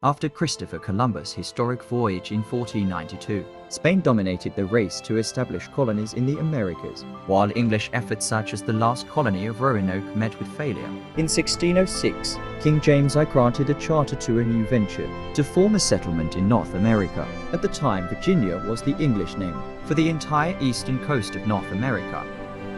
After Christopher Columbus' historic voyage in 1492, Spain dominated the race to establish colonies in the Americas, while English efforts such as the last colony of Roanoke met with failure. In 1606, King James I granted a charter to a new venture to form a settlement in North America. At the time, Virginia was the English name for the entire eastern coast of North America,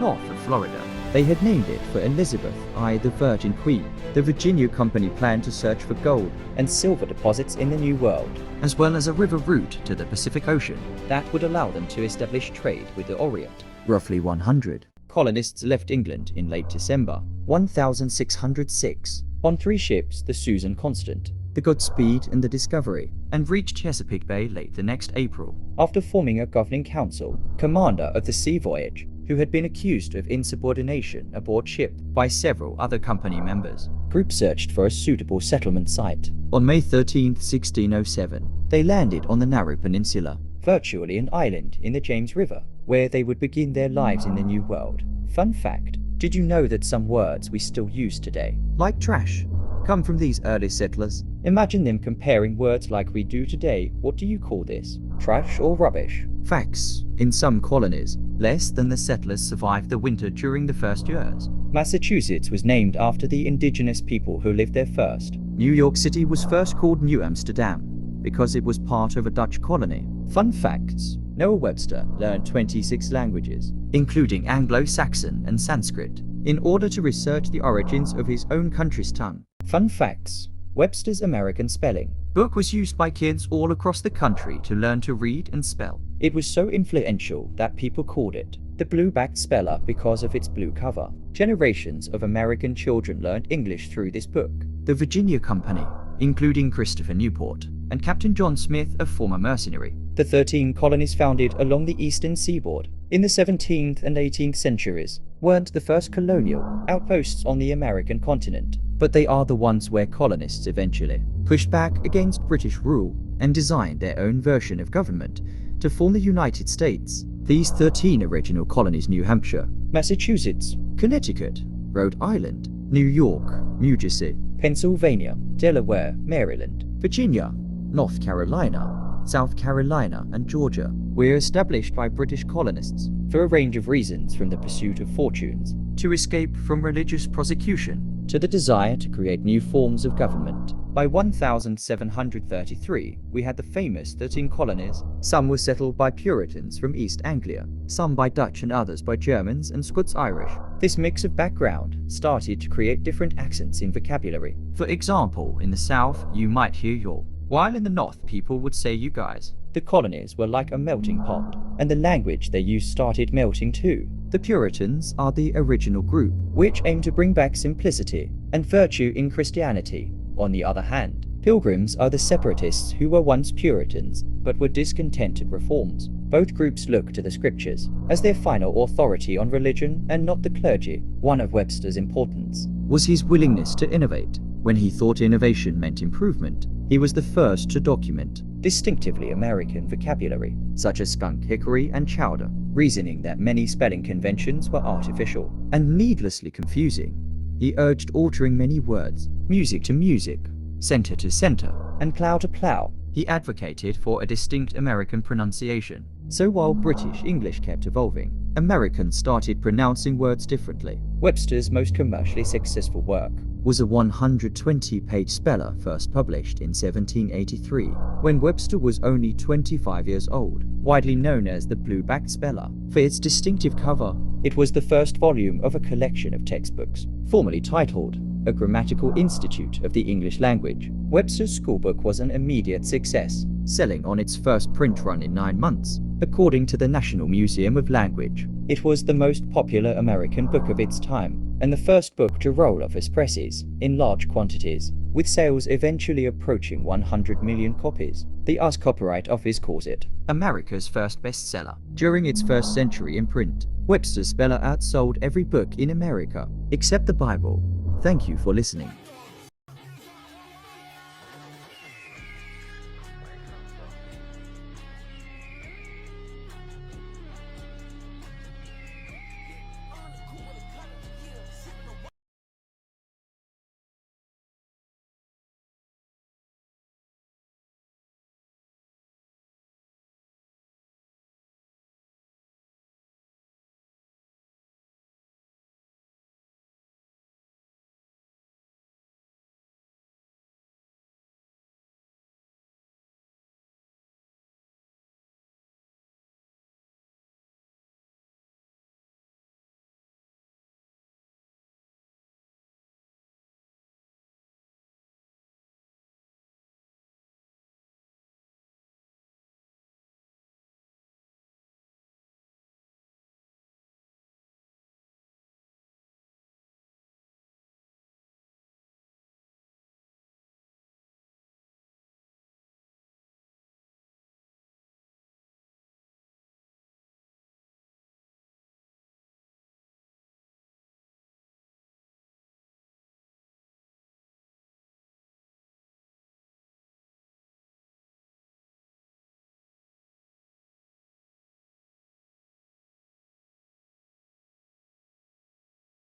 north of Florida. They had named it for Elizabeth I, the Virgin Queen. The Virginia Company planned to search for gold and silver deposits in the New World, as well as a river route to the Pacific Ocean that would allow them to establish trade with the Orient. Roughly 100 colonists left England in late December 1606 on 3 ships, the Susan Constant, the Godspeed and the Discovery, and reached Chesapeake Bay late the next April. After forming a governing council, commander of the sea voyage, who had been accused of insubordination aboard ship by several other company members, group searched for a suitable settlement site. On May 13, 1607, they landed on the narrow peninsula, virtually an island in the James River, where they would begin their lives in the New World. Fun fact, did you know that some words we still use today, like trash, come from these early settlers? Imagine them comparing words like we do today. What do you call this? Trash or rubbish? Facts. In some colonies, less than the settlers survived the winter during the first years. Massachusetts was named after the indigenous people who lived there first. New York City was first called New Amsterdam because it was part of a Dutch colony. Fun facts. Noah Webster learned 26 languages, including Anglo-Saxon and Sanskrit, in order to research the origins of his own country's tongue. Fun facts. Webster's American Spelling book was used by kids all across the country to learn to read and spell. It was so influential that people called it the blue-backed speller because of its blue cover. Generations of American children learned English through this book. The Virginia Company, including Christopher Newport and Captain John Smith, a former mercenary, the 13 colonies founded along the eastern seaboard in the 17th and 18th centuries, weren't the first colonial outposts on the American continent, but they are the ones where colonists eventually pushed back against British rule and designed their own version of government to form the United States. These 13 original colonies: New Hampshire, Massachusetts, Connecticut, Rhode Island, New York, New Jersey, Pennsylvania, Delaware, Maryland, Virginia, North Carolina, South Carolina, and Georgia, were established by British colonists for a range of reasons, from the pursuit of fortunes to escape from religious persecution to the desire to create new forms of government. By 1733, we had the famous 13 colonies. Some were settled by Puritans from East Anglia, some by Dutch, and others by Germans and Scots-Irish. This mix of background started to create different accents in vocabulary. For example, in the South, you might hear "y'all," while in the North, people would say "you guys." The colonies were like a melting pot, and the language they used started melting too. The Puritans are the original group, which aimed to bring back simplicity and virtue in Christianity. On the other hand, Pilgrims are the separatists who were once Puritans, but were discontent at reforms. Both groups look to the scriptures as their final authority on religion and not the clergy. One of Webster's importance was his willingness to innovate. When he thought innovation meant improvement, he was the first to document distinctively American vocabulary, such as skunk, hickory, and chowder, reasoning that many spelling conventions were artificial and needlessly confusing. He urged altering many words, music to music, center to center, and plow to plow. He advocated for a distinct American pronunciation. So while British English kept evolving, Americans started pronouncing words differently. Webster's most commercially successful work was a 120-page speller first published in 1783, when Webster was only 25 years old, widely known as the Blue-backed Speller for its distinctive cover. It was the first volume of a collection of textbooks, formerly titled A Grammatical Institute of the English Language. Webster's schoolbook was an immediate success, selling on its first print run in 9 months. According to the National Museum of Language, it was the most popular American book of its time, and the first book to roll off its presses in large quantities, with sales eventually approaching 100 million copies. The US Copyright Office calls it America's first bestseller. During its first century in print, Webster's speller outsold every book in America, except the Bible. Thank you for listening.